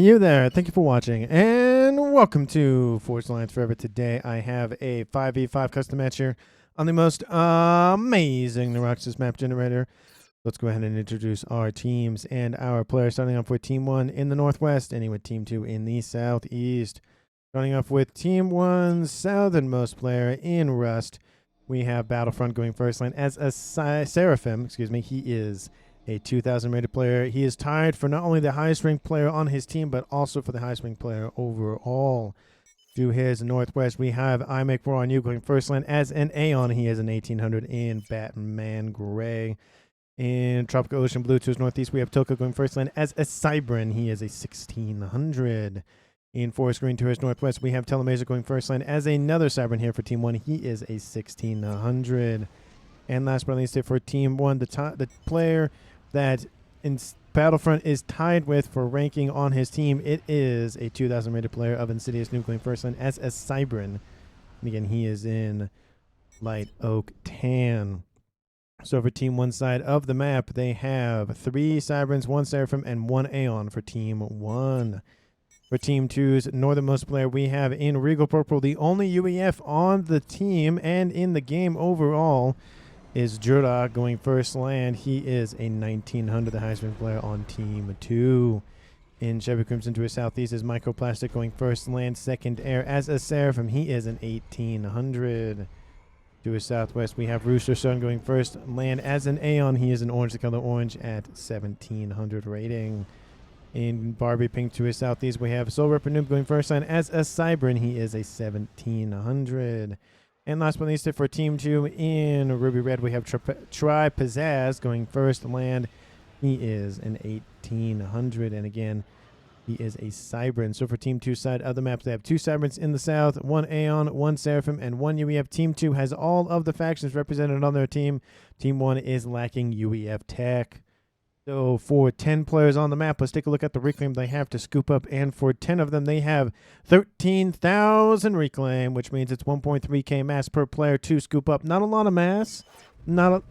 you there. Thank you for watching, and welcome to Forged Alliance Forever. Today, I have a 5v5 custom match here on the most amazing Neuroxys map generator. Let's go ahead and introduce our teams and our players, starting off with Team 1 in the Northwest, ending with Team 2 in the Southeast. Starting off with Team 1's southernmost player in Rust, we have Battlefront going first lane as a Seraphim. He is a 2,000 rated player. He is tied for not only the highest ranked player on his team, but also for the highest ranked player overall. To his northwest, we have Nuke going first lane as an Aeon. He is an 1800 in Batman Gray. In Tropical Ocean Blue, to his northeast, we have Toka going first lane as a Cybran. He is a 1600. In Forest Green, to his northwest, we have Telemazer going first lane as another Cybran here for Team 1. He is a 1600. And last but not least, for Team 1, the player that in Battlefront is tied with for ranking on his team, it is a 2,000 rated player of Insidious Nuke going first lane as a Cybran. And again, he is in Light Oak Tan. So for Team 1 side of the map, they have 3 Cybrans, 1 Seraphim, and 1 Aeon for Team 1. For Team 2's northernmost player, we have in Regal Purple, the only UEF on the team and in the game overall, is Jura going first land. He is a 1900, the highest ranked player on Team 2. In Chevy Crimson, to his southeast, is Microplastic going first land, second air as a Seraphim. He is an 1800. To his southwest, we have Rooster Sun going first land as an Aeon. He is an orange, the color orange, at 1700 rating. In Barbie Pink, to his southeast, we have Soul Ripper Noob going first land as a Cybran. He is a 1700. And last but not least, for Team 2 in Ruby Red, we have Tri Pizzazz going first land. He is an 1800. And again, he is a Cybran. So for Team 2 side of the map, they have 2 Cybrans in the south, 1 Aeon, 1 Seraphim, and 1 UEF. Team 2 has all of the factions represented on their team. Team 1 is lacking UEF tech. So for 10 players on the map, let's take a look at the reclaim they have to scoop up. And for 10 of them, they have 13,000 reclaim, which means it's 1.3k mass per player to scoop up. Not a lot of mass, not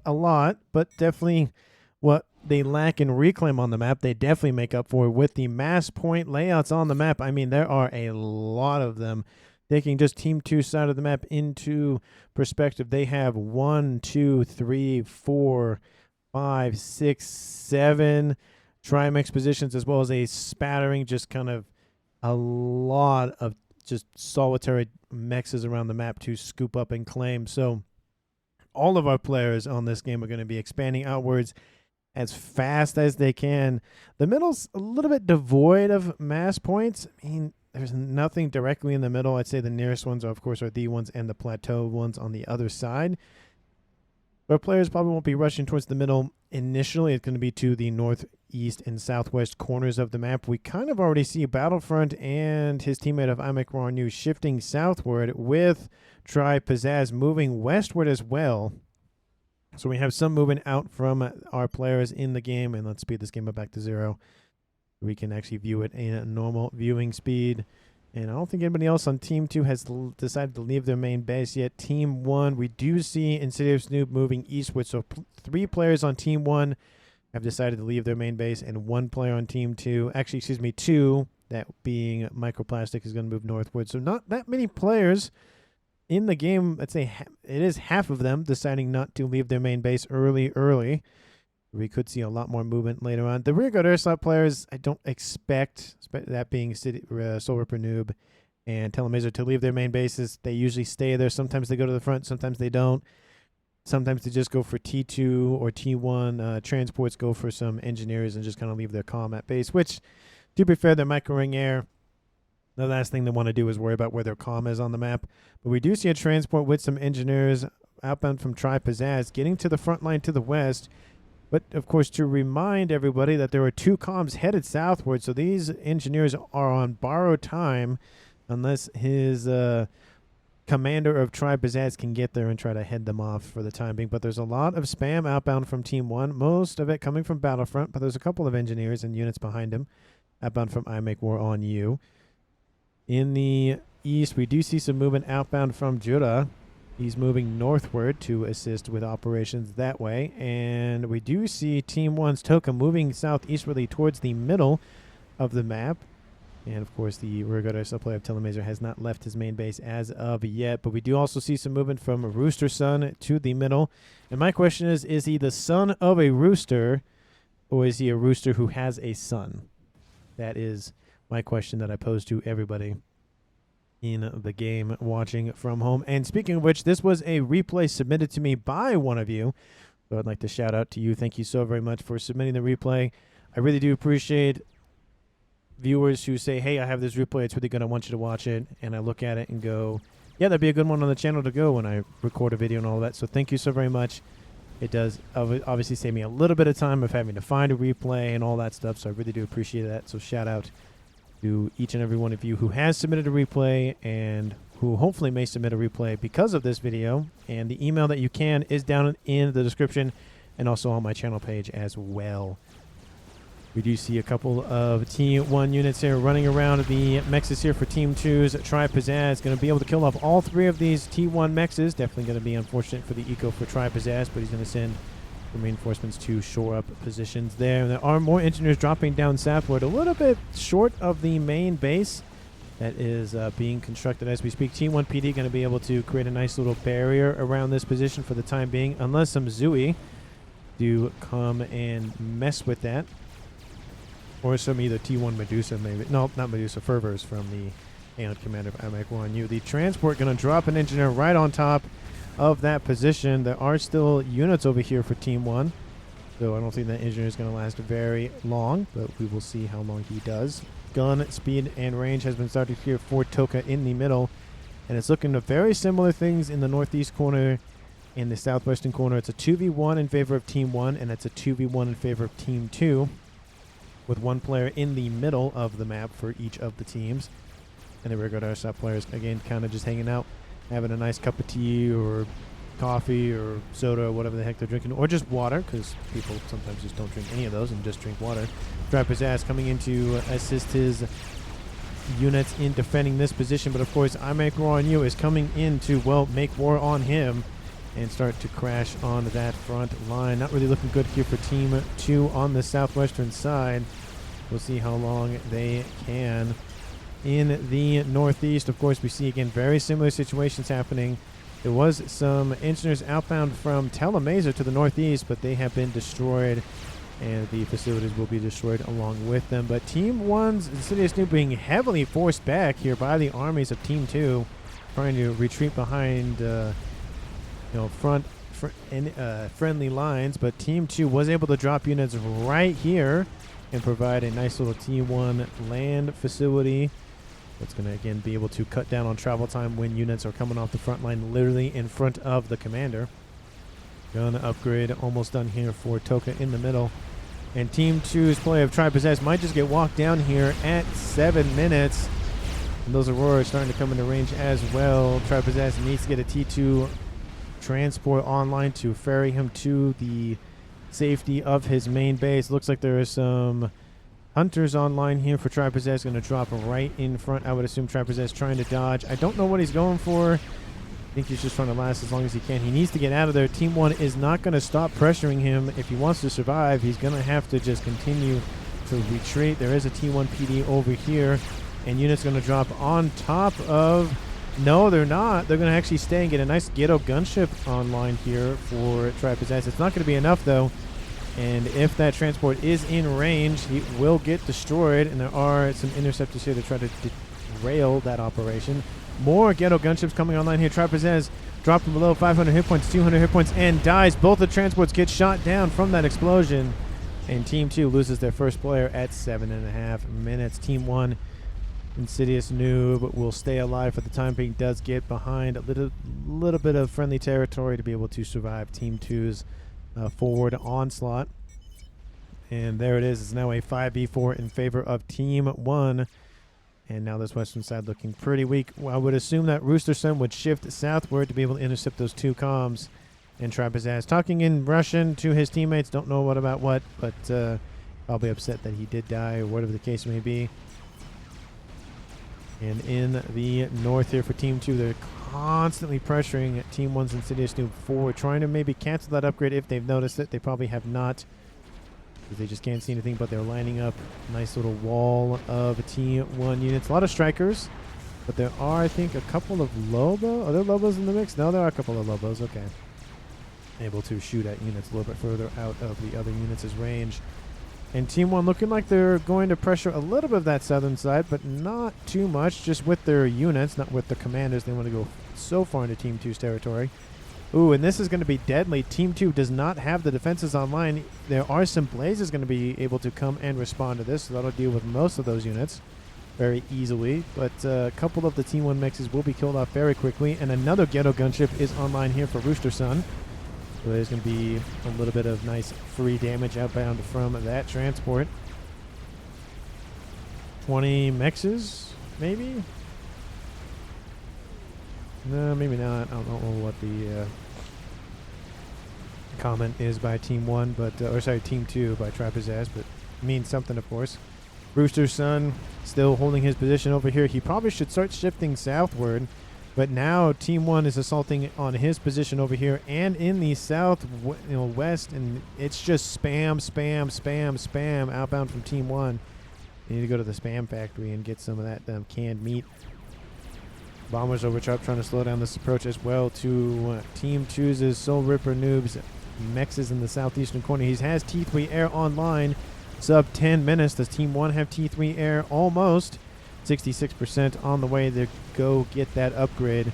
a lot, but definitely what they lack in reclaim on the map, they definitely make up for with the mass point layouts on the map. I mean, there are a lot of them. Taking just Team 2 side of the map into perspective, they have 1, 2, 3, 4, 5, 6, 7 Trimex positions, as well as a spattering, just kind of a lot of just solitary mexes around the map to scoop up and claim. So all of our players on this game are going to be expanding outwards as fast as they can. The middle's a little bit devoid of mass points. I mean, there's nothing directly in the middle. I'd say the nearest ones, are, of course, are the ones and the plateau ones on the other side. But players probably won't be rushing towards the middle initially. It's going to be to the northeast and southwest corners of the map. We kind of already see Battlefront and his teammate of New shifting southward, with Tri Pizzazz moving westward as well. So we have some movement out from our players in the game. And let's speed this game up back to 0. We can actually view it in a normal viewing speed. And I don't think anybody else on Team 2 has decided to leave their main base yet. Team 1, we do see Insidious Noob moving eastward. So 3 players on Team 1 have decided to leave their main base, and 1 player on Team 2, actually, excuse me, 2, that being Microplastic, is going to move northward. So not that many players in the game. Let's say it is half of them deciding not to leave their main base early. We could see a lot more movement later on. The rear guard air slot players, I don't expect that being Soul Ripper Noob and Telemazer, to leave their main bases. They usually stay there. Sometimes they go to the front. Sometimes they don't. Sometimes they just go for T2 or T1. Transports go for some engineers and just kind of leave their comm at base, which, to be fair, they're micro-ring air. The last thing they want to do is worry about where their comm is on the map. But we do see a transport with some engineers outbound from Tri Pizzazz getting to the front line to the west. But, of course, to remind everybody that there are 2 comms headed southward, so these engineers are on borrowed time unless his commander of Tri Pizzazz can get there and try to head them off for the time being. But there's a lot of spam outbound from Team 1, most of it coming from Battlefront, but there's a couple of engineers and units behind him outbound from I Make War on You. In the east, we do see some movement outbound from Jura. He's moving northward to assist with operations that way. And we do see Team 1's Toka moving southeasterly towards the middle of the map. And of course, the Regoda subplayer of Telemazer has not left his main base as of yet. But we do also see some movement from Rooster Sun to the middle. And my question is he the son of a rooster, or is he a rooster who has a son? That is my question that I pose to everybody in the game watching from home. And speaking of which, this was a replay submitted to me by one of you. So I'd like to shout out to you. Thank you so very much for submitting the replay. I really do appreciate viewers who say, hey, I have this replay, it's really good, I want you to watch it. And I look at it and go, yeah, that'd be a good one on the channel to go when I record a video and all that. So thank you so very much. It does obviously save me a little bit of time of having to find a replay and all that stuff. So I really do appreciate that. So shout out to each and every one of you who has submitted a replay and who hopefully may submit a replay because of this video. And the email that you can is down in the description and also on my channel page as well. We do see a couple of T1 units here running around. The Mechs is here for Team 2's Tri-Pizzazz. Going to be able to kill off all 3 of these T1 Mechs. Definitely going to be unfortunate for the eco for Tri-Pizzazz, but he's going to send the reinforcements to shore up positions there. And there are more engineers dropping down southward, a little bit short of the main base that is being constructed as we speak. T1 PD going to be able to create a nice little barrier around this position for the time being, unless some Zui do come and mess with that. Or some either T1 Medusa, maybe. No, not Medusa, Fervors from the Aeon Commander of AMAC-1U. The transport going to drop an engineer right on top of that position. There are still units over here for Team 1. So I don't think that engineer is going to last very long, but we will see how long he does. Gun, speed, and range has been started here for Toka in the middle. And it's looking at very similar things in the northeast corner and the southwestern corner. It's a 2v1 in favor of Team 1, and it's a 2v1 in favor of Team 2. With one player in the middle of the map for each of the teams. And the Regoda sub players, again, kind of just hanging out, having a nice cup of tea or coffee or soda or whatever the heck they're drinking, or just water, because people sometimes just don't drink any of those and just drink water. Tri-Pizzazz coming in to assist his units in defending this position, but of course, I Make War on You is coming in to, well, make war on him and start to crash on that front line. Not really looking good here for Team 2 on the southwestern side. We'll see how long they can. In the northeast, of course, we see, again, very similar situations happening. There was some engineers outbound from Telemazer to the northeast, but they have been destroyed, and the facilities will be destroyed along with them. But Team 1's Insidious Nuke being heavily forced back here by the armies of Team 2, trying to retreat behind friendly lines, but Team 2 was able to drop units right here and provide a nice little T1 land facility that's going to, again, be able to cut down on travel time when units are coming off the front line literally in front of the commander. Gun upgrade almost done here for Toka in the middle. And Team 2's play of Tri-Pizzazz might just get walked down here at 7 minutes. And those Auroras starting to come into range as well. Tri-Pizzazz needs to get a T2 transport online to ferry him to the safety of his main base. Looks like there are some hunters online here for Tri-Pizzazz, going to drop right in front. I would assume Tri-Pizzazz trying to dodge. I don't know what he's going for. I think he's just trying to last as long as he can. He needs to get out of there. Team 1 is not going to stop pressuring him. If he wants to survive, he's going to have to just continue to retreat. There is a T1 PD over here, and units going to drop on top of... No, they're not. They're going to actually stay and get a nice ghetto gunship online here for Tri-Pizzazz. It's not going to be enough, though. And if that transport is in range, he will get destroyed. And there are some interceptors here to try to derail that operation. More ghetto gunships coming online here. Tri-Pizzazz dropping below 500 hit points, 200 hit points, and dies. Both the transports get shot down from that explosion. And Team 2 loses their first player at 7.5 minutes. Team 1... Insidious Noob will stay alive for the time being, does get behind a little bit of friendly territory to be able to survive Team 2's forward onslaught. And there it is. It's now a 5v4 in favor of Team 1. And now this western side looking pretty weak. Well, I would assume that Rooster Sun would shift southward to be able to intercept those 2 comms. And Tri-Pizzazz talking in Russian to his teammates. Don't know what about what, but probably upset that he did die or whatever the case may be. And in the north here for Team 2, they're constantly pressuring Team 1's Insidious Noob forward, trying to maybe cancel that upgrade if they've noticed it. They probably have not. They just can't see anything, but they're lining up a nice little wall of T1 units. A lot of strikers, but there are, I think, a couple of Lobo. Are there Lobos in the mix? No, there are a couple of Lobos. Okay. Able to shoot at units a little bit further out of the other units' range. And Team 1 looking like they're going to pressure a little bit of that southern side, but not too much, just with their units, not with the commanders. They want to go so far into Team 2's territory. Ooh, and this is going to be deadly. Team 2 does not have the defenses online. There are some blazes going to be able to come and respond to this, so that'll deal with most of those units very easily. But a couple of the Team 1 mixes will be killed off very quickly, and another ghetto gunship is online here for Rooster Sun. So there's going to be a little bit of nice free damage outbound from that transport. 20 mexes, maybe? No, maybe not. I don't know what the comment is by Team 1, but or sorry, Team 2 by Trapezaz, but means something, of course. Rooster Sun still holding his position over here. He probably should start shifting southward, but now Team 1 is assaulting on his position over here and in the south, west, and it's just spam, spam, spam, spam outbound from Team 1. They need to go to the spam factory and get some of that canned meat. Bombers over top trying to slow down this approach as well to Team 2's Soul Ripper Noobs. Mechs is in the southeastern corner. He has T3 Air online. Sub 10 minutes. Does Team 1 have T3 Air? Almost. 66% on the way to go get that upgrade.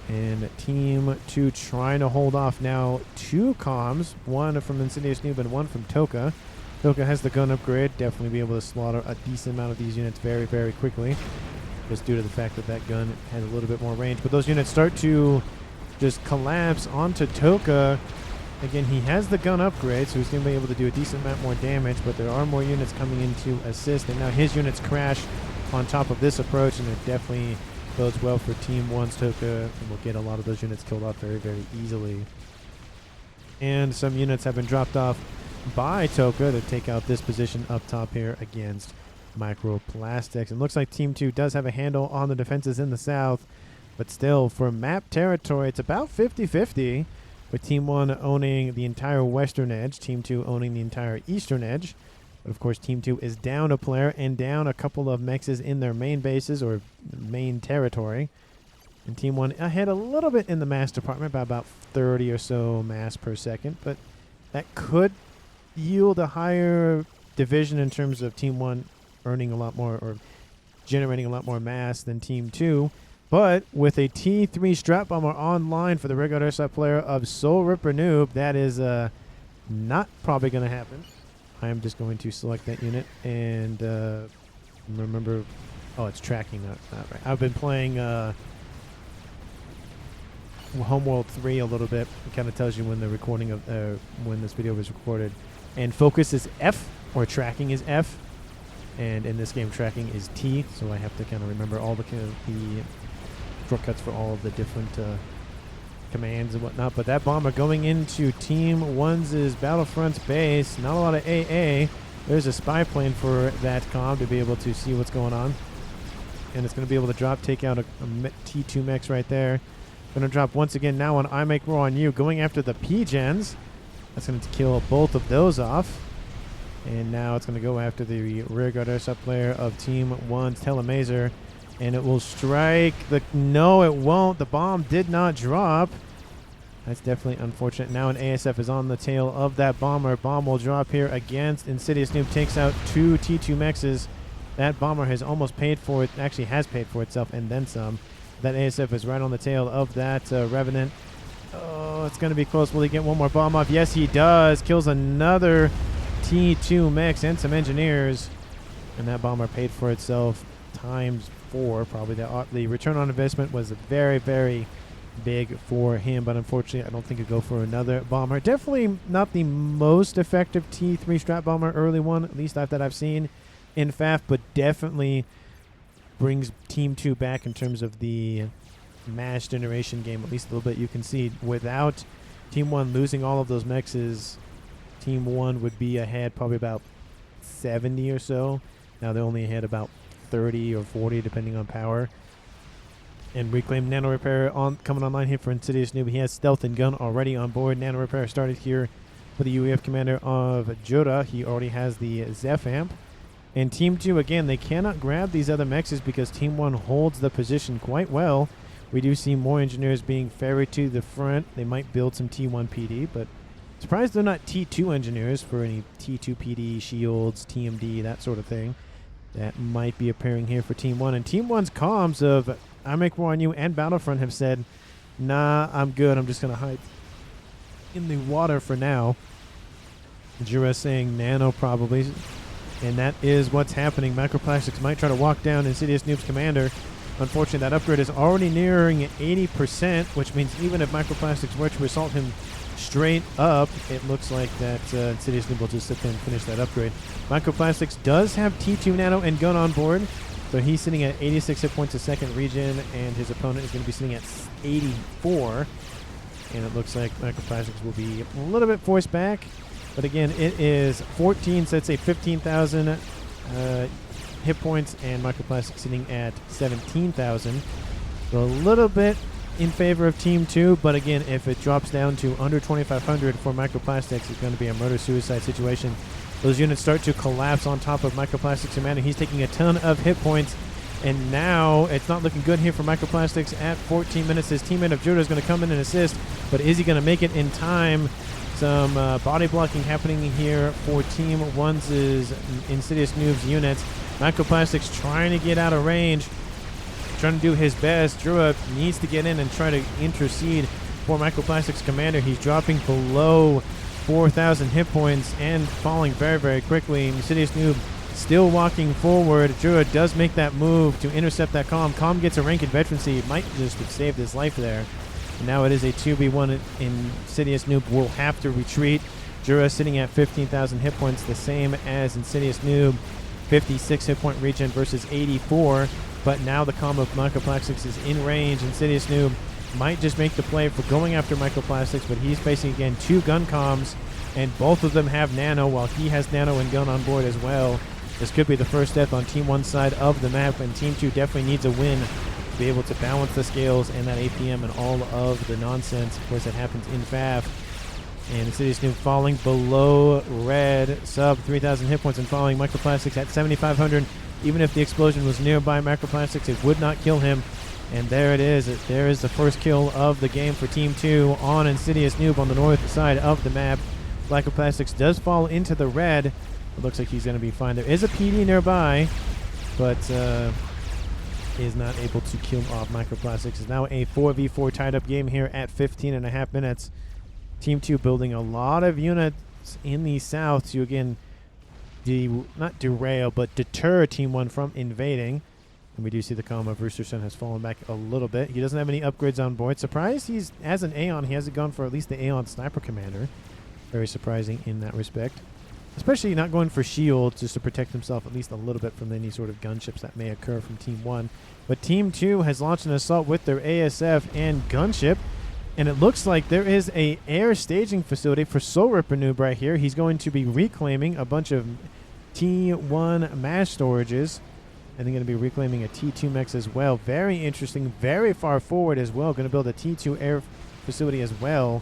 And Team 2 trying to hold off now 2 comms. One from Insidious Noob and one from Toka. Toka has the gun upgrade. Definitely be able to slaughter a decent amount of these units very, very quickly. Just due to the fact that that gun has a little bit more range. But those units start to just collapse onto Toka. Again, he has the gun upgrade, so he's going to be able to do a decent amount more damage, but there are more units coming in to assist, and now his units crash on top of this approach, and it definitely bodes well for Team 1's Toka, and we'll get a lot of those units killed off very, very easily. And some units have been dropped off by Toka to take out this position up top here against Microplastics. And looks like Team 2 does have a handle on the defenses in the south, but still, for map territory, it's about 50-50, with Team 1 owning the entire western edge, Team 2 owning the entire eastern edge. But of course, Team 2 is down a player and down a couple of mexes in their main bases or main territory. And Team 1 ahead a little bit in the mass department by about 30 or so mass per second, but that could yield a higher division in terms of Team 1 earning a lot more or generating a lot more mass than Team 2. But with a T3 strap bomber online for the regular airsoft player of Soul Ripper Noob, that is not probably going to happen. I am just going to select that unit and remember, oh, it's tracking, not right. I've been playing Homeworld 3 a little bit. It kind of tells you when the recording of when this video was recorded. And focus is F, or tracking is F. And in this game, tracking is T, so I have to kind of remember all the shortcuts for all of the different commands and whatnot. But that bomber going into Team 1's Battlefront's base. Not a lot of AA. There's a spy plane for that comm to be able to see what's going on. And it's going to be able to take out a T2 mechs right there. Going to drop once again now on I Make War on You, going after the P-Gens. That's going to kill both of those off. And now it's going to go after the rearguard airsoft player of Team 1's Telemazer. And it will strike the... No, it won't. The bomb did not drop. That's definitely unfortunate. Now an ASF is on the tail of that bomber. Bomb will drop here against Insidious Noob. Takes out 2 T2 mexes. That bomber has almost paid for it. Actually has paid for itself and then some. That ASF is right on the tail of that Revenant. Oh, it's going to be close. Will he get one more bomb off? Yes, he does. Kills another T2 mechs and some engineers. And that bomber paid for itself times 4. Probably the return on investment was very, very big for him. But unfortunately, I don't think he'd go for another bomber. Definitely not the most effective T3 strap bomber early one, at least that I've seen in FAF. But definitely brings Team 2 back in terms of the mass generation game, at least a little bit. You can see without Team 1 losing all of those mexes, Team 1 would be ahead probably about 70 or so. Now they're only ahead about 30 or 40 depending on power. And Reclaim Nano Repair coming online here for Insidious Noob. He has Stealth and Gun already on board. Nano Repair started here for the UEF commander of Jura. He already has the Zeph amp. And Team 2, again, they cannot grab these other mechs because Team 1 holds the position quite well. We do see more engineers being ferried to the front. They might build some T1 PD, but surprised they're not T2 engineers for any T2 PD, shields, TMD, that sort of thing. That might be appearing here for Team 1. And Team 1's comms of I Make War on You and Battlefront have said, nah, I'm good. I'm just going to hide in the water for now. Jura saying Nano probably. And that is what's happening. Microplastics might try to walk down Insidious Noob's commander. Unfortunately, that upgrade is already nearing 80%, which means even if Microplastics were to assault him straight up, it looks like that Insidious Noob will just sit there and finish that upgrade. Microplastics does have T2 Nano and Gun on board, so he's sitting at 86 hit points a second regen, and his opponent is going to be sitting at 84. And it looks like Microplastics will be a little bit forced back. But again, it is 14, so it's a 15,000 hit points, and Microplastics sitting at 17,000. So a little bit in favor of Team 2, but again, if it drops down to under 2,500 for Microplastics, it's going to be a murder-suicide situation. Those units start to collapse on top of Microplastics' commander. He's taking a ton of hit points, and now it's not looking good here for Microplastics. At 14 minutes, his teammate of Judah is going to come in and assist, but is he going to make it in time? Some body blocking happening here for Team 1's Insidious Noob's units. Microplastics trying to get out of range, trying to do his best. Drua needs to get in and try to intercede for Microplastics' commander. He's dropping below 4,000 hit points and falling very, very quickly. Insidious Noob still walking forward. Drua does make that move to intercept that comm. Comm gets a rank in veterancy. It might just have saved his life there. And now it is a 2v1. Insidious Noob will have to retreat. Jura sitting at 15,000 hit points, the same as Insidious Noob. 56 hit point regen versus 84. But now the comm of Microplastics is in range. Insidious Noob might just make the play for going after Microplastics, but he's facing again 2 gun comms, and both of them have Nano, while he has Nano and gun on board as well. This could be the first death on Team 1's side of the map, and Team 2 definitely needs a win to be able to balance the scales and that APM and all of the nonsense. Of course, that happens in FAF. And Insidious Noob falling below red, sub 3,000 hit points, and following Microplastics at 7,500. Even if the explosion was nearby Microplastics, it would not kill him. And there it is. There is the first kill of the game for Team 2 on Insidious Noob on the north side of the map. Microplastics does fall into the red. It looks like he's going to be fine. There is a PD nearby, but is not able to kill off Microplastics. It's now a 4v4 tied-up game here at 15.5 minutes. Team 2 building a lot of units in the south to, again, not derail, but deter Team 1 from invading. And we do see the comm of Roosterson has fallen back a little bit. He doesn't have any upgrades on board. Surprised he's, as an Aeon, he hasn't gone for at least the Aeon Sniper Commander. Very surprising in that respect. Especially not going for shields just to protect himself at least a little bit from any sort of gunships that may occur from Team 1. But Team 2 has launched an assault with their ASF and gunship. And it looks like there is a air staging facility for Soul Ripper Noob right here. He's going to be reclaiming a bunch of T1 mass storages. And they're going to be reclaiming a T2 mechs as well. Very interesting. Very far forward as well. Going to build a T2 air facility as well.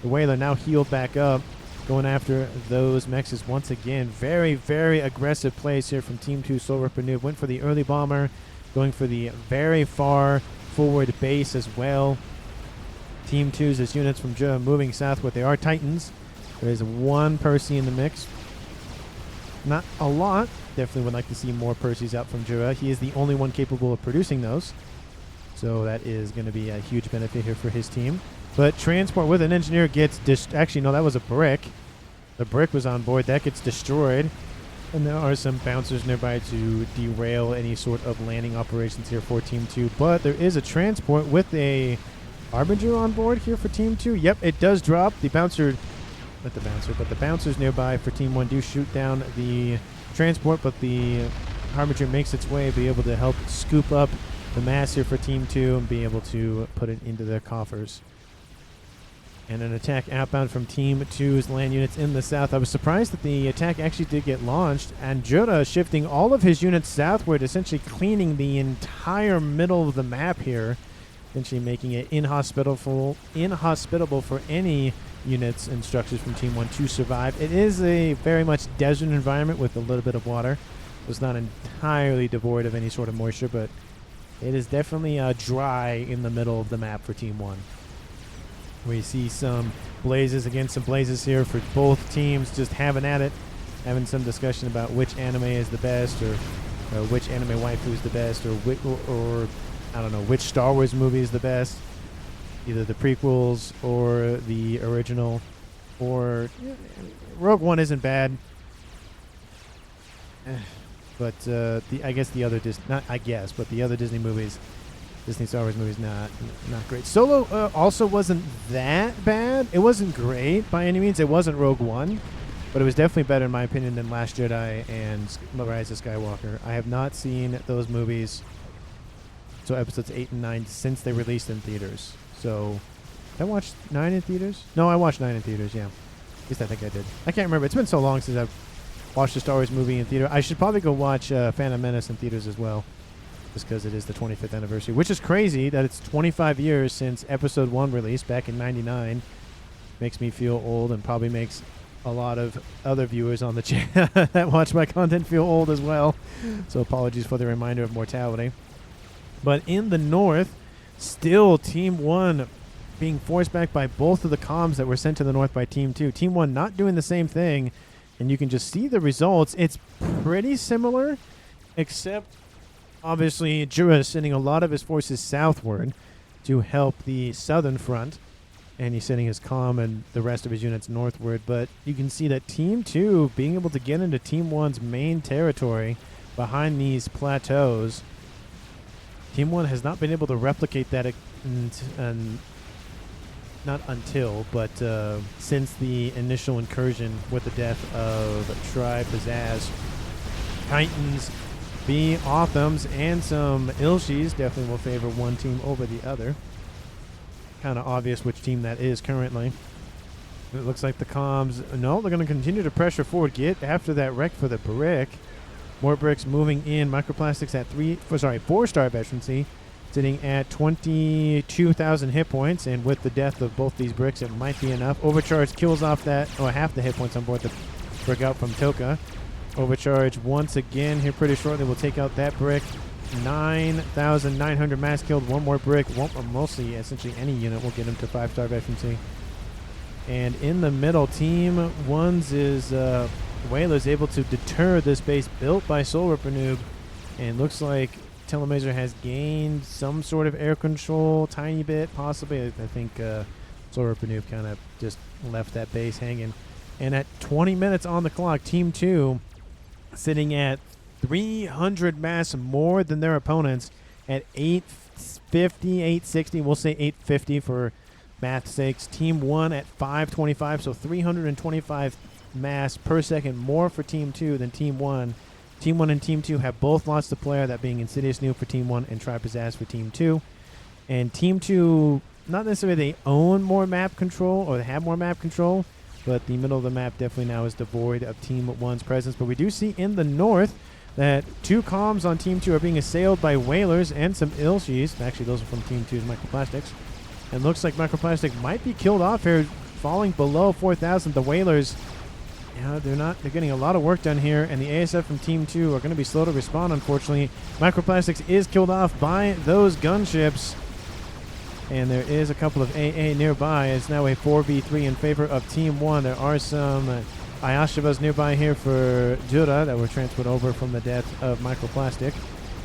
The Whaler now healed back up. Going after those mechs once again. Very, very aggressive plays here from Team 2. Soul Ripper Noob went for the early bomber. Going for the very far forward base as well. Team 2's units from Jura moving southward. They are Titans. There is one Percy in the mix. Not a lot. Definitely would like to see more Percys out from Jura. He is the only one capable of producing those. So that is going to be a huge benefit here for his team. But transport with an engineer gets... Actually, no, that was a brick. The brick was on board. That gets destroyed. And there are some bouncers nearby to derail any sort of landing operations here for Team 2. But there is a transport with a Harbinger on board here for Team 2. Yep, it does drop. The bouncer... Not the bouncer, but the bouncers nearby for Team 1 do shoot down the transport, but the Harbinger makes its way, be able to help scoop up the mass here for Team 2 and be able to put it into their coffers. And an attack outbound from Team 2's land units in the south. I was surprised that the attack actually did get launched, and Jura shifting all of his units southward, essentially cleaning the entire middle of the map here, essentially making it inhospitable for any units and structures from Team 1 to survive. It is a very much desert environment with a little bit of water. It's not entirely devoid of any sort of moisture, but it is definitely dry in the middle of the map for Team 1. We see some blazes against some blazes here for both teams, just having at it, having some discussion about which anime is the best, or which anime waifu is the best, or I don't know, which Star Wars movie is the best, either the prequels or the original, or Rogue One isn't bad. But I guess the other the other Disney movies, Disney Star Wars movies, not great. Solo also wasn't that bad. It wasn't great by any means. It wasn't Rogue One, but it was definitely better in my opinion than Last Jedi and Rise of Skywalker. I have not seen those movies, so episodes 8 and 9, since they released in theaters. So, did I watch 9 in theaters? No, I watched 9 in theaters. Yeah, at least I think I did. I can't remember. It's been so long since I've watched a Star Wars movie in theater. I should probably go watch Phantom Menace in theaters as well, just because it is the 25th anniversary, which is crazy that it's 25 years since Episode 1 released back in '99. Makes me feel old, and probably makes a lot of other viewers on the channel that watch my content feel old as well. So apologies for the reminder of mortality. But in the north, still Team 1 being forced back by both of the comms that were sent to the north by Team 2. Team 1 not doing the same thing. And you can just see the results. It's pretty similar, except obviously Jura is sending a lot of his forces southward to help the southern front, and he's sending his comm and the rest of his units northward. But you can see that Team 2 being able to get into Team 1's main territory behind these plateaus. Team 1 has not been able to replicate that not until, but since the initial incursion with the death of Tribe, Pizzazz, Titans, B, Authams, and some Ilshis definitely will favor one team over the other. Kind of obvious which team that is currently. It looks like the comms, no, they're going to continue to pressure forward. Get after that wreck for the brick. More bricks moving in. Microplastics at 4-star veterancy, sitting at 22,000 hit points, and with the death of both these bricks, it might be enough. Overcharge kills off half the hit points on board the brick out from Toka. Overcharge once again here pretty shortly will take out that brick. 9,900 mass killed. One more brick, mostly essentially any unit will get him to 5-star veterancy. And in the middle, Team 1's is Whaler's able to deter this base built by Soul Ripper Noob, and looks like Telemazer has gained some sort of air control, tiny bit, possibly. I think Soul Ripper Noob kind of just left that base hanging. And at 20 minutes on the clock, Team 2 sitting at 300 mass more than their opponents at 850, 860. We'll say 850 for math's sakes. Team 1 at 525, so 325 mass per second more for Team 2 than Team 1. Team 1 and Team 2 have both lost a player, that being Insidious Nuke for Team 1 and Tribe Pizzazz for Team 2. And Team 2, not necessarily they own more map control or they have more map control, but the middle of the map definitely now is devoid of Team 1's presence. But we do see in the north that 2 comms on Team 2 are being assailed by Whalers and some Ilshis. Actually, those are from Team 2's Microplastics. And looks like Microplastic might be killed off here, falling below 4,000. The Whalers, they're getting a lot of work done here, and the ASF from Team 2 are going to be slow to respond, unfortunately. Microplastics is killed off by those gunships, and there is a couple of AA nearby. It's now a 4v3 in favor of Team 1. There are some Ayashivas nearby here for Jura that were transferred over from the death of Microplastic.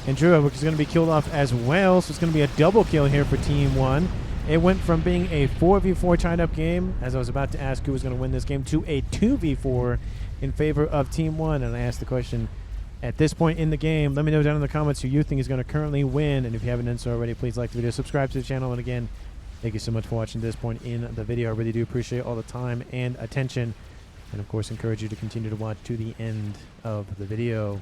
And Jura, which is going to be killed off as well, so it's going to be a double kill here for Team 1. It went from being a 4v4 tied-up game, as I was about to ask who was going to win this game, to a 2v4 in favor of Team 1. And I asked the question, at this point in the game, let me know down in the comments who you think is going to currently win. And if you haven't done so already, please like the video, subscribe to the channel. And again, thank you so much for watching this point in the video. I really do appreciate all the time and attention. And, of course, encourage you to continue to watch to the end of the video.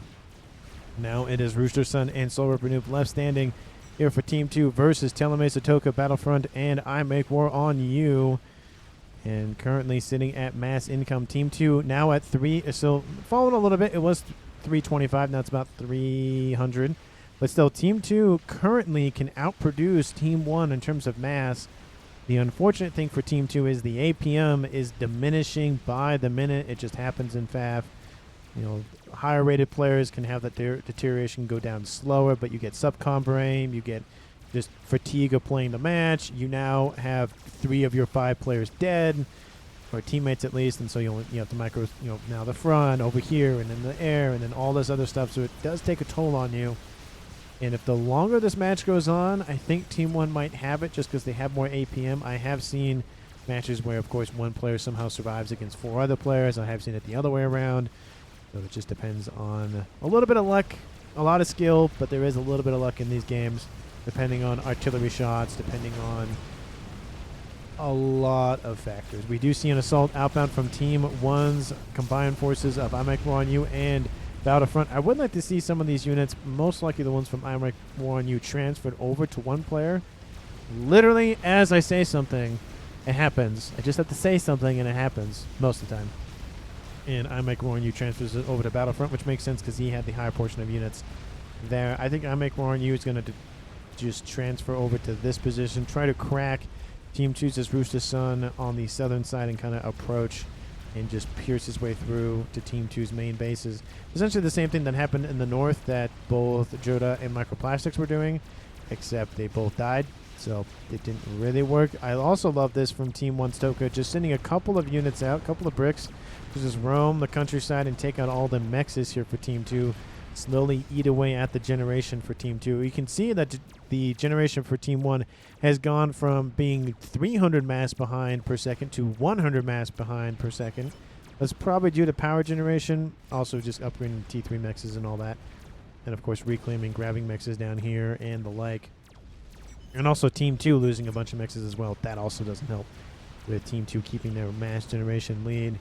Now it is Rooster Sun and Soul Ripper Noob left standing here for Team 2 versus Telemesa Toka Battlefront and I Make War on You. And currently sitting at mass income. Team 2 now at 3. So falling a little bit. It was 325. Now it's about 300. But still, Team 2 currently can outproduce Team 1 in terms of mass The unfortunate thing for Team 2 is the APM is diminishing by the minute. It just happens in FAF. You know, higher rated players can have that deterioration go down slower, but you get sub-combo aim, you get just fatigue of playing the match. You now have 3 of your 5 players dead, or teammates at least, and so you have to micro, now the front, over here, and in the air, and then all this other stuff, so it does take a toll on you. And if the longer this match goes on, I think Team 1 might have it just because they have more APM. I have seen matches where, of course, one player somehow survives against 4 other players. I have seen it the other way around. So it just depends on a little bit of luck, a lot of skill, but there is a little bit of luck in these games, depending on artillery shots, depending on a lot of factors. We do see an assault outbound from Team 1's combined forces of iMech War on You and Battlefront. I would like to see some of these units, most likely the ones from iMech War on You, transferred over to one player. Literally, as I say something, it happens. I just have to say something and it happens most of the time. And iMech War on You transfers it over to Battlefront, which makes sense because he had the higher portion of units there. I think iMech War on You is going to just transfer over to this position, try to crack Team 2's Rooster Sun on the southern side and kind of approach and just pierce his way through to Team 2's main bases. Essentially the same thing that happened in the north that both Joda and Microplastics were doing, except they both died, so it didn't really work. I also love this from Team 1 Stoka, just sending a couple of units out, a couple of bricks, to just roam the countryside and take out all the mechs here for Team 2, slowly eat away at the generation for Team 2. You can see that the generation for Team 1 has gone from being 300 mass behind per second to 100 mass behind per second. That's probably due to power generation, also just upgrading T3 mechs and all that. And of course reclaiming, grabbing mechs down here and the like. And also Team 2 losing a bunch of mechs as well. That also doesn't help with Team 2 keeping their mass generation lead.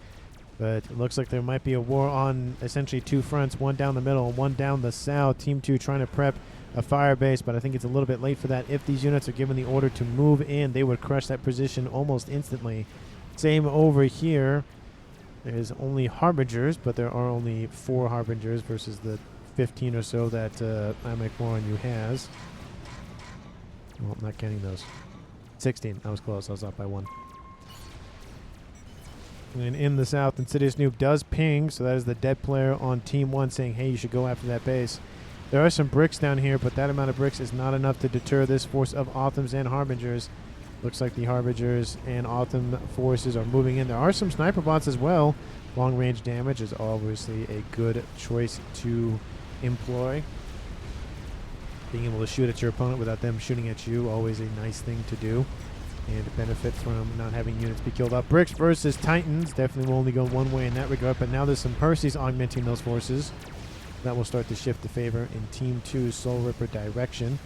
But it looks like there might be a war on essentially 2 fronts, one down the middle and one down the south. Team 2 trying to prep a fire base, but I think it's a little bit late for that. If these units are given the order to move in, they would crush that position almost instantly. Same over here. There's only Harbingers, but there are only 4 Harbingers versus the 15 or so that iMech War on You has. Well, I'm not counting those. 16. I was close. I was off by 1. And in the south, Insidious Nuke does ping, so that is the dead player on Team 1 saying, hey, you should go after that base. There are some bricks down here, but that amount of bricks is not enough to deter this force of Authams and Harbingers. Looks like the Harbingers and Autumn forces are moving in. There are some sniper bots as well. Long range damage is obviously a good choice to employ. Being able to shoot at your opponent without them shooting at you, always a nice thing to do. And benefit from not having units be killed off. Bricks versus Titans definitely will only go one way in that regard, but now there's some Percys augmenting those forces. That will start to shift the favor in Team 2's Soul Ripper direction.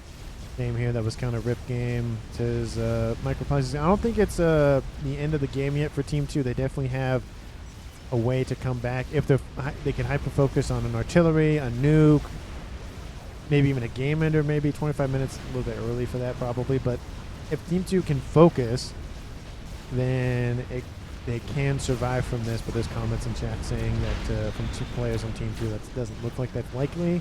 Game here that was kind of rip game. Says Microplastics. I don't think it's the end of the game yet for Team 2. They definitely have a way to come back if they can hyper focus on an artillery, a nuke, maybe even a game ender. Maybe 25 minutes, a little bit early for that probably, but if Team 2 can focus, then they can survive from this. But there's comments in chat saying that from 2 players on Team 2, that doesn't look like that's likely.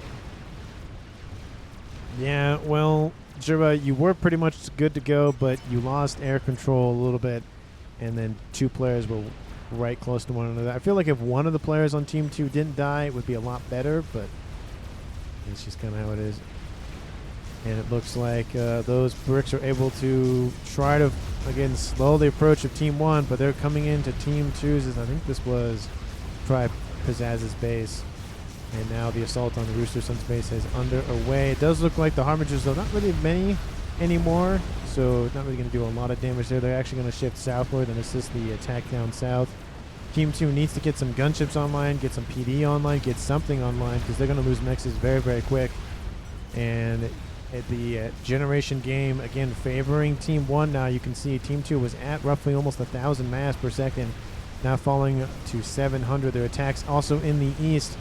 Yeah, well, Jura, you were pretty much good to go, but you lost air control a little bit, and then 2 players were right close to one another. I feel like if one of the players on Team 2 didn't die, it would be a lot better, but it's just kind of how it is. And it looks like those bricks are able to try to, again, slow the approach of Team 1, but they're coming into Team 2's. I think this was Tri Pizzazz's base. And now the assault on the Rooster Sun's base is underway. It does look like the Harbingers, though, not really many anymore, so it's not really going to do a lot of damage there. They're actually going to shift southward and assist the attack down south. Team 2 needs to get some gunships online, get some PD online, get something online, because they're going to lose mexes very, very quick. And at the generation game, again, favoring Team 1 now. You can see Team 2 was at roughly almost 1,000 mass per second, now falling to 700. Their attacks also in the east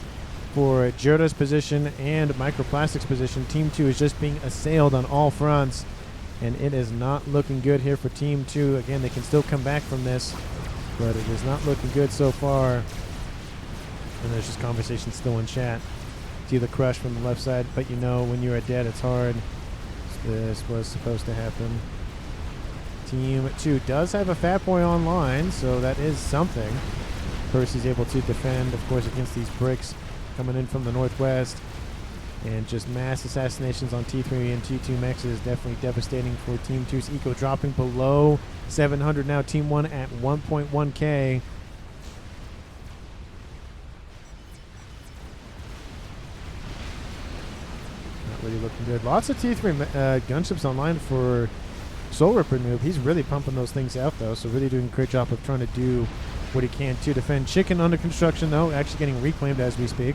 for Joda's position and Microplastics position. Team 2 is just being assailed on all fronts, and it is not looking good here for Team 2. Again, they can still come back from this, but it is not looking good so far. And there's just conversation still in chat. See the crush from the left side, but you know when you are dead, it's hard. This was supposed to happen. Team 2 does have a Fat Boy online, so that is something. Percy's able to defend, of course, against these bricks coming in from the northwest. And just mass assassinations on T3 and T2 mechs is definitely devastating for Team 2's eco, dropping below 700 now. Team 1 at 1.1k. Not really looking good. Lots of T3 gunships online for Soul Ripper Noob. He's really pumping those things out, though, so really doing a great job of trying to do what he can to defend. Chicken under construction, though, actually getting reclaimed as we speak.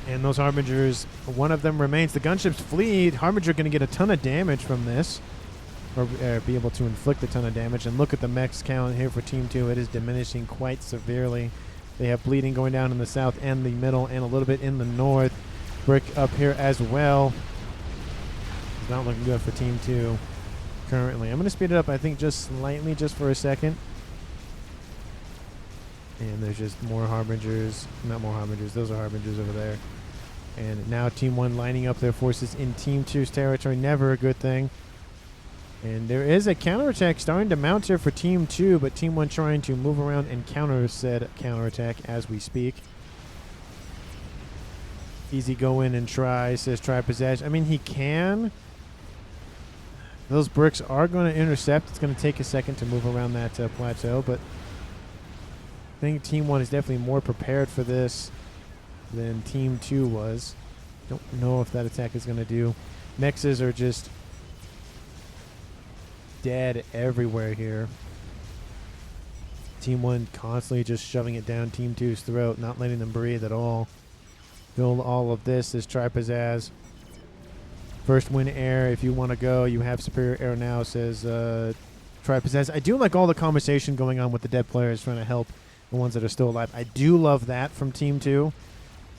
And those Harbingers, one of them remains. The gunships flee. Harbinger going to get a ton of damage from this, or be able to inflict a ton of damage. And look at the mechs count here for Team 2. It is diminishing quite severely. They have bleeding going down in the south and the middle and a little bit in the north. Brick up here as well. It's not looking good for Team 2 currently. I'm going to speed it up, I think, just slightly, just for a second. And there's just more Harbingers. Not more Harbingers. Those are Harbingers over there. And now Team 1 lining up their forces in Team 2's territory. Never a good thing. And there is a counterattack starting to mount here for Team 2, but Team 1 trying to move around and counter said counterattack as we speak. Easy go in and try, says try possess. I mean, he can. Those bricks are going to intercept. It's going to take a second to move around that plateau, but I think Team 1 is definitely more prepared for this than Team 2 was. Don't know if that attack is going to do. Mexes are just dead everywhere here. Team 1 constantly just shoving it down Team 2's throat, not letting them breathe at all. Build all of this is try pizzazz. First win air if you want to go. You have superior air now, says try pizzazz. I do like all the conversation going on with the dead players trying to help the ones that are still alive. I do love that from Team 2.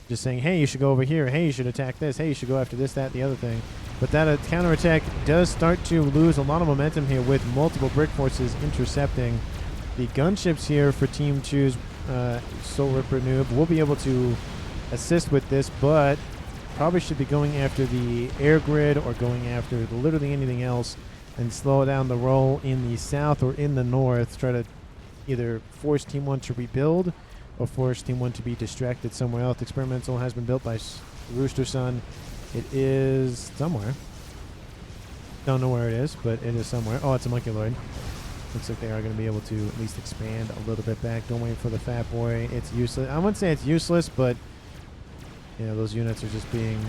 Just saying, hey, you should go over here. Hey, you should attack this. Hey, you should go after this, that, the other thing. But that counterattack does start to lose a lot of momentum here with multiple brick forces intercepting. The gunships here for Team 2's Soul Ripper Noob will be able to assist with this, but probably should be going after the air grid or going after literally anything else and slow down the roll in the south or in the north. Try to either force Team 1 to rebuild or force Team 1 to be distracted somewhere else. Experimental has been built by Rooster Sun. It is somewhere. Don't know where it is, but it is somewhere. Oh, it's a Monkey Lord. Looks like they are going to be able to at least expand a little bit back. Don't wait for the Fat Boy. It's useless. I wouldn't say it's useless, but you know, those units are just being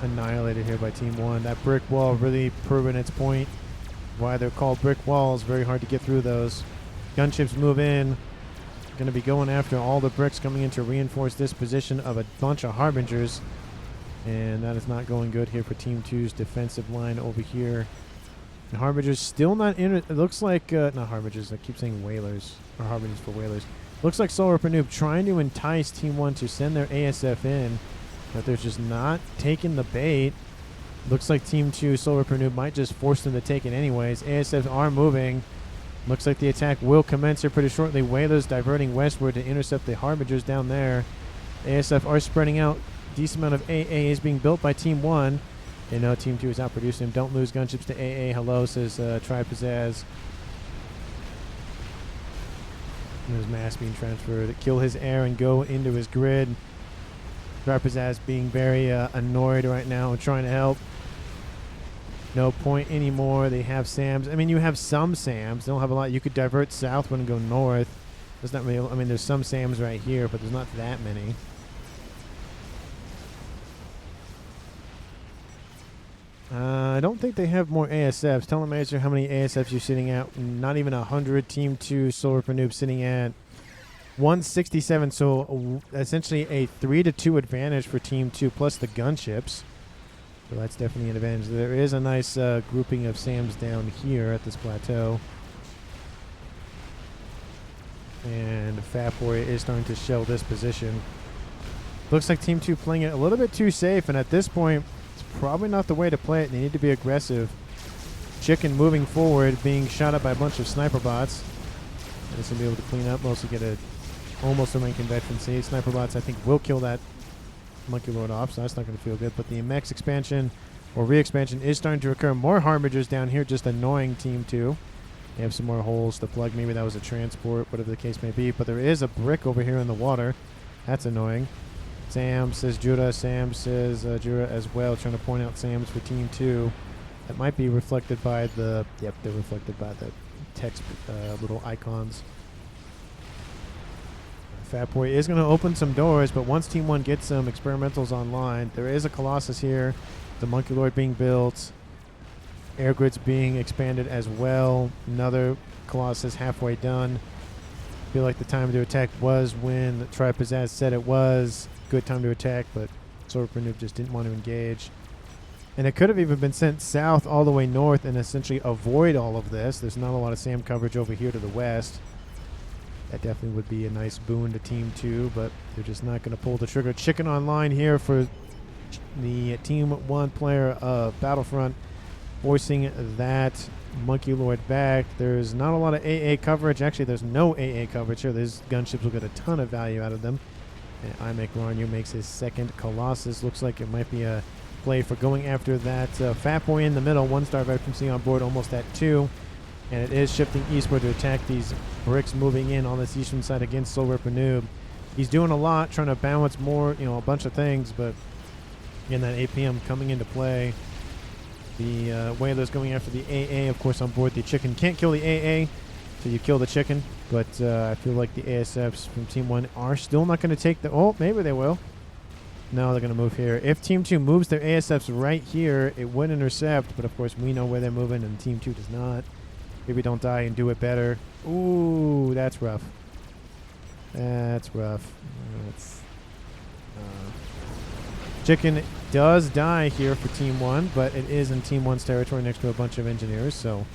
annihilated here by Team 1. That brick wall really proving its point. Why they're called brick walls. Very hard to get through those. Gunships move in. Going to be going after all the bricks coming in to reinforce this position of a bunch of Harbingers. And that is not going good here for Team 2's defensive line over here. And Harbingers still not in. It looks like, not Harbingers, I keep saying Whalers, or Harbingers for Whalers. Looks like Soul Ripper Noob trying to entice Team 1 to send their ASF in, but they're just not taking the bait. Looks like Team 2 Soul Ripper Noob might just force them to take it anyways. ASFs are moving. Looks like the attack will commence here pretty shortly. Whalers diverting westward to intercept the Harbingers down there. ASF are spreading out. Decent amount of AA is being built by Team 1. They know Team 2 is outproducing them. Don't lose gunships to AA. Hello, says Try Pizzazz. There's mass being transferred. Kill his air and go into his grid. Try Pizzazz being very annoyed right now and trying to help. No point anymore. They have SAMs. I mean, you have some SAMs. They don't have a lot. You could divert southward and go north. There's not really. I mean, there's some SAMs right here, but there's not that many. I don't think they have more ASFs. Tell them, Mazer, how many ASFs you're sitting at. Not even 100. Team 2 Soul Ripper Noob sitting at 167. So essentially a 3-2 advantage for Team 2 plus the gunships. So that's definitely an advantage. There is a nice grouping of SAMs down here at this plateau. And Fat Boy is starting to shell this position. Looks like Team 2 playing it a little bit too safe, and at this point, it's probably not the way to play it. They need to be aggressive. Chicken moving forward, being shot up by a bunch of sniper bots. This will be able to clean up, mostly get almost a rank in veterancy. Sniper bots, I think, will kill that Monkey Lord off, so that's not going to feel good. But the Mechs expansion or re-expansion is starting to occur. More Harbingers down here, just annoying Team 2. They have some more holes to plug. Maybe that was a transport, whatever the case may be. But there is a brick over here in the water. That's annoying. Sam says Jura. Sam says Jura as well, trying to point out Sam's for Team 2. That might be reflected by the... Yep, they're reflected by the text little icons. Fat Boy is going to open some doors, but once Team 1 gets some experimentals online, there is a Colossus here. The Monkey Lord being built. Air grids being expanded as well. Another Colossus halfway done. I feel like the time to attack was when Tripizzazz said it was. Good time to attack, but Scoreboard Noob just didn't want to engage. And it could have even been sent south all the way north and essentially avoid all of this. There's not a lot of SAM coverage over here to the west. That definitely would be a nice boon to Team 2, but they're just not going to pull the trigger. Chicken online here for the Team 1 player of Battlefront, forcing that Monkey Lord back. There's not a lot of AA coverage. Actually, there's no AA coverage here. These gunships will get a ton of value out of them. And iMac makes his second Colossus. Looks like it might be a play for going after that Fat Boy in the middle. 1-star veterancy on board, almost at 2. And it is shifting eastward to attack these bricks moving in on this eastern side against Soul Ripper Noob. He's doing a lot, trying to balance more, a bunch of things, but again, that APM coming into play. The Whalers going after the AA, of course, on board the chicken. Can't kill the AA, so you kill the chicken, but I feel like the ASFs from Team 1 are still not going to take the... Oh, maybe they will. No, they're going to move here. If Team 2 moves their ASFs right here, it would intercept, but of course we know where they're moving and Team 2 does not. Maybe don't die and do it better. Ooh, that's rough. That's rough. Chicken does die here for Team 1, but it is in Team 1's territory next to a bunch of engineers, so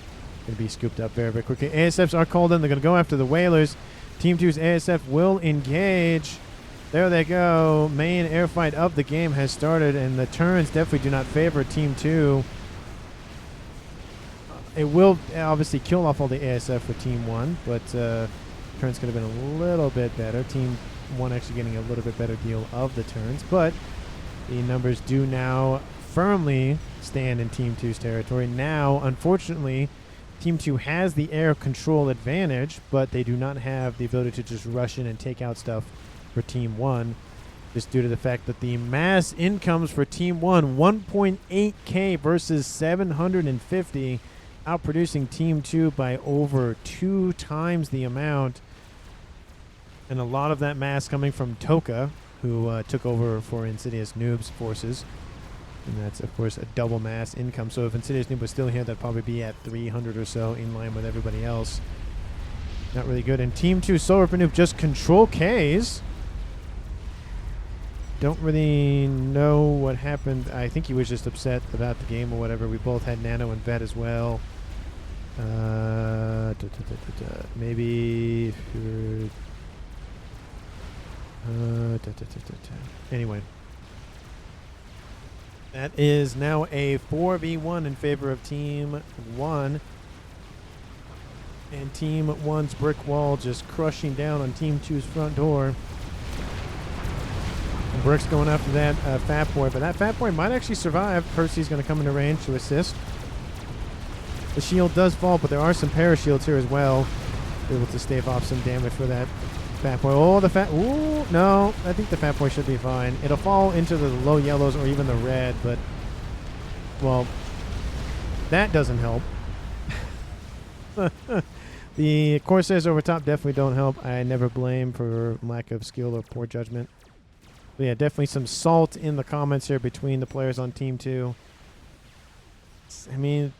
going to be scooped up very, very quickly. ASFs are called in. They're going to go after the Whalers. Team 2's ASF will engage. There they go. Main air fight of the game has started, and the turns definitely do not favor Team 2. It will obviously kill off all the ASF for Team 1, but turns could have been a little bit better. Team 1 actually getting a little bit better deal of the turns, but the numbers do now firmly stand in Team 2's territory. Now, unfortunately, Team 2 has the air control advantage, but they do not have the ability to just rush in and take out stuff for Team 1, just due to the fact that the mass incomes for Team 1, 1.8K versus 750, outproducing Team 2 by over 2 times the amount. And a lot of that mass coming from Toka, who took over for Insidious Noob's forces. And that's, of course, a double mass income. So if Insidious Noob was still here, that'd probably be at 300 or so, in line with everybody else. Not really good. And Team 2 Soul Ripper Noob just control Ks. Don't really know what happened. I think he was just upset about the game or whatever. We both had Nano and Vet as well. Maybe... Anyway. That is now a 4v1 in favor of Team 1. And Team 1's brick wall just crushing down on Team 2's front door. And Brick's going after that Fat Boy, but that Fat Boy might actually survive. Percy's going to come into range to assist. The shield does fall, but there are some parashields here as well. Able to stave off some damage for that Fat Boy. Oh, the Fat... Ooh, no. I think the Fat Boy should be fine. It'll fall into the low yellows or even the red, but... Well, that doesn't help. The Corsairs over top definitely don't help. I never blame for lack of skill or poor judgment. But yeah, definitely some salt in the comments here between the players on Team 2. I mean...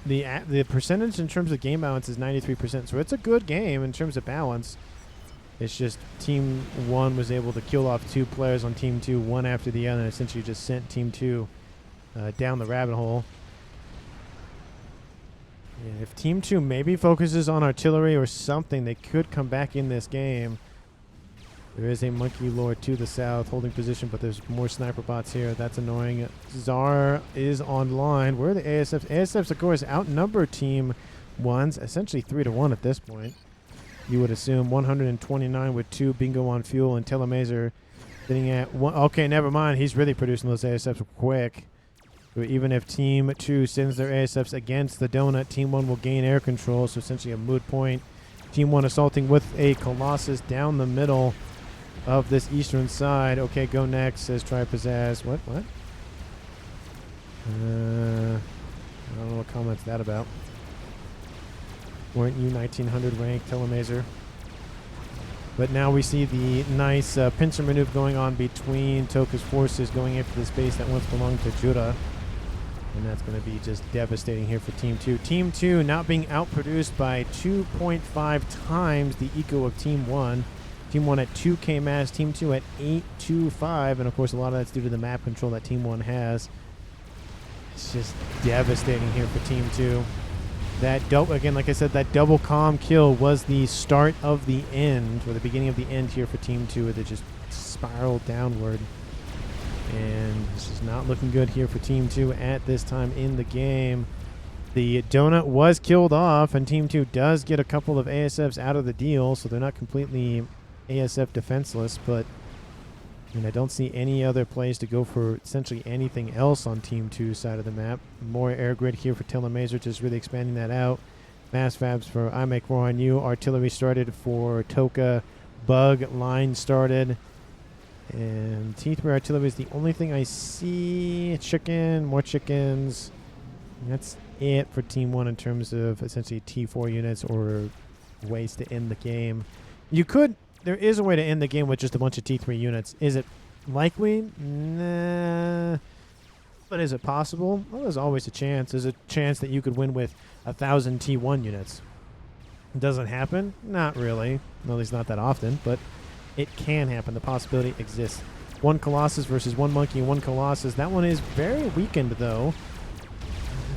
The percentage in terms of game balance is 93%, so it's a good game in terms of balance. It's just Team 1 was able to kill off 2 players on Team 2, one after the other, and essentially just sent Team 2 down the rabbit hole. Yeah, if Team 2 maybe focuses on artillery or something, they could come back in this game. There is a Monkey Lord to the south holding position, but there's more sniper bots here. That's annoying. Czar is online. Where are the ASFs? ASFs, of course, outnumber Team 1's essentially 3-1 at this point. You would assume 129 with 2 bingo on fuel and Telemazer sitting at 1. Okay, never mind. He's really producing those ASFs quick. So even if Team 2 sends their ASFs against the donut, Team 1 will gain air control, so essentially a moot point. Team 1 assaulting with a Colossus down the middle of this eastern side. Okay, go next, says Try Pizzazz. What? I don't know what comment's that about. Weren't you 1900 ranked, Telemazer? But now we see the nice pincer maneuver going on between Toka's forces going after the space that once belonged to Jura. And that's going to be just devastating here for Team 2. Team 2 not being outproduced by 2.5 times the eco of Team 1. Team 1 at 2k mass, Team 2 at 825. And of course a lot of that's due to the map control that Team 1 has. It's just devastating here for Team 2. That again, like I said, that double calm kill was the start of the end, or the beginning of the end here for Team 2. That just spiraled downward. And this is not looking good here for Team 2 at this time in the game. The donut was killed off, and Team 2 does get a couple of ASFs out of the deal, so they're not completely ASF defenseless, but I mean, I don't see any other place to go for essentially anything else on Team 2's side of the map. More air grid here for Telemazer, just really expanding that out. Mass fabs for I Make War on You. Artillery started for Toka. Bug line started. And T3 artillery is the only thing I see. Chicken, more chickens. And that's it for Team 1 in terms of essentially T4 units or ways to end the game. There is a way to end the game with just a bunch of T3 units. Is it likely? Nah. But is it possible? Well, there's always a chance. There's a chance that you could win with 1,000 T1 units. Does it happen? Not really. At least not that often, but it can happen. The possibility exists. One Colossus versus one Monkey and one Colossus. That one is very weakened, though.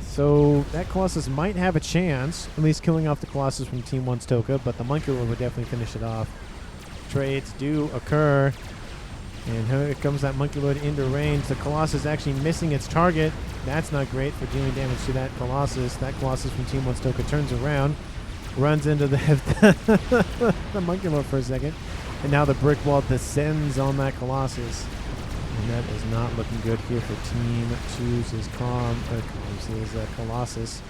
So that Colossus might have a chance, at least killing off the Colossus from Team 1's Toka, but the Monkey Lord would definitely finish it off. Trades do occur. And here comes that Monkey Lord into range. The Colossus actually missing its target. That's not great for dealing damage to that Colossus. That Colossus from Team 1's Toka turns around, runs into the the Monkey Lord for a second. And now the brick wall descends on that Colossus. And that is not looking good here for Team 2's Colossus.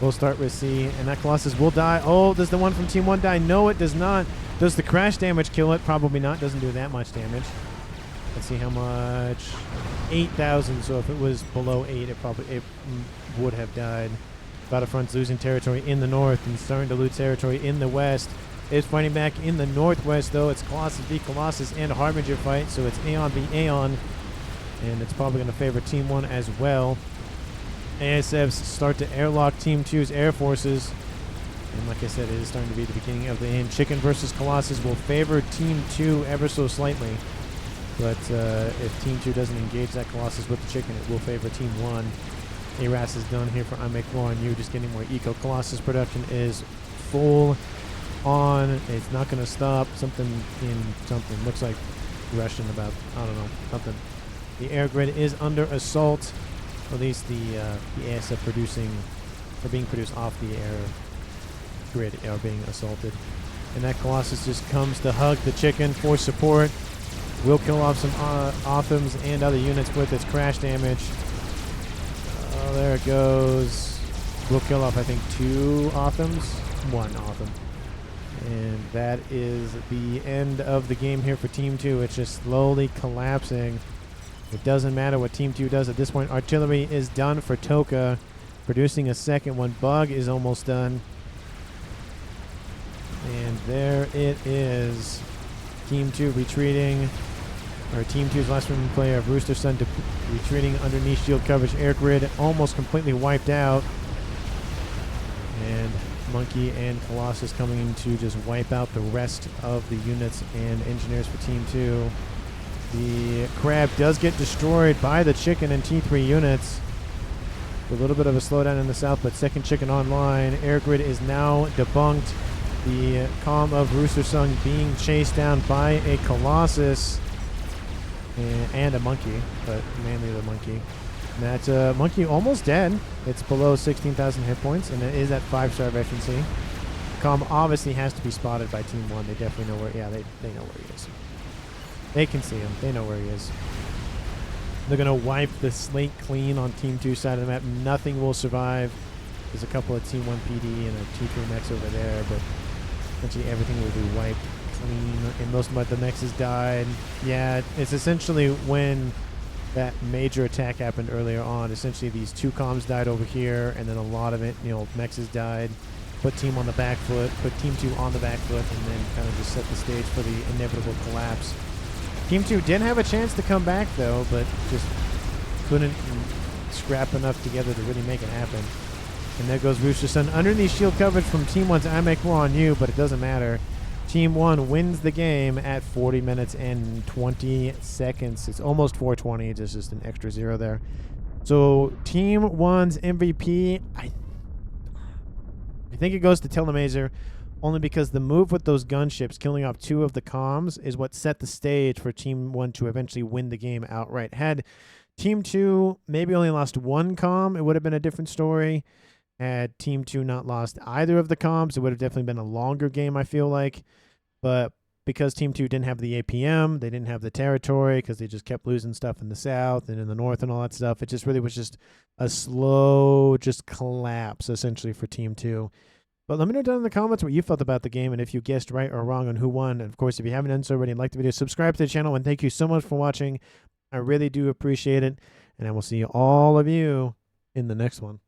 We'll start with C, and that Colossus will die. Oh, does the one from Team 1 die? No, it does not. Does the crash damage kill it? Probably not. Doesn't do that much damage. Let's see how much. 8,000, so if it was below 8, it would have died. Battlefront's losing territory in the north and starting to lose territory in the west. It's fighting back in the northwest, though. It's Colossus v. Colossus and a Harbinger fight, so it's Aeon v. Aeon. And it's probably going to favor Team 1 as well. ASFs start to airlock Team 2's air forces. And like I said, it is starting to be the beginning of the end. Chicken versus Colossus will favor Team 2 ever so slightly. But if Team 2 doesn't engage that Colossus with the chicken, it will favor Team 1. ARAS is done here for I Make War on You. Just getting more eco. Colossus production is full on. It's not going to stop. Something looks like Russian about, I don't know, something. The air grid is under assault. At least the ASF being produced off the air grid are being assaulted. And that Colossus just comes to hug the chicken for support. Will kill off some Othams and other units with its crash damage. Oh, there it goes. Will kill off, I think, 2 Othams. 1 Otham. And that is the end of the game here for Team 2. It's just slowly collapsing. It doesn't matter what Team 2 does at this point. Artillery is done for Toka. Producing a second one. Bug is almost done. And there it is. Team 2 retreating. Or Team 2's last remaining player of Rooster Sun retreating underneath shield coverage. Air grid almost completely wiped out. And Monkey and Colossus coming in to just wipe out the rest of the units and engineers for Team 2. The Crab does get destroyed by the Chicken and T3 units. A little bit of a slowdown in the south, but second Chicken online. Air grid is now debunked. The Calm of Rooster Sung being chased down by a Colossus and a Monkey, but mainly the Monkey. And that Monkey almost dead. It's below 16,000 hit points, and it is at 5-star efficiency. Calm obviously has to be spotted by Team 1. They definitely know where. Yeah, they know where he is. They can see him. They know where he is. They're going to wipe the slate clean on Team 2 side of the map. Nothing will survive. There's a couple of Team 1 PD and a T3 mechs over there, but essentially everything will be wiped clean. And most of the mechs has died. Yeah, it's essentially when that major attack happened earlier on. Essentially these 2 comms died over here, and then a lot of it, mechs has died. Put team on the back foot, put Team 2 on the back foot, and then kind of just set the stage for the inevitable collapse. Team 2 did have a chance to come back, though, but just couldn't scrap enough together to really make it happen. And there goes Rooster Sun. Underneath shield coverage from Team 1's iMech War on you, but it doesn't matter. Team 1 wins the game at 40 minutes and 20 seconds. It's almost 420. It's just an extra 0 there. So Team 1's MVP, I think it goes to Telemazer. Only because the move with those gunships, killing off 2 of the comms, is what set the stage for Team 1 to eventually win the game outright. Had Team 2 maybe only lost 1 comm, it would have been a different story. Had Team 2 not lost either of the comms, it would have definitely been a longer game, I feel like. But because Team 2 didn't have the APM, they didn't have the territory, because they just kept losing stuff in the south and in the north and all that stuff, it just really was just a slow collapse, essentially, for Team 2. But let me know down in the comments what you felt about the game and if you guessed right or wrong on who won. And of course, if you haven't done so already and liked the video, subscribe to the channel. And thank you so much for watching. I really do appreciate it. And I will see all of you in the next one.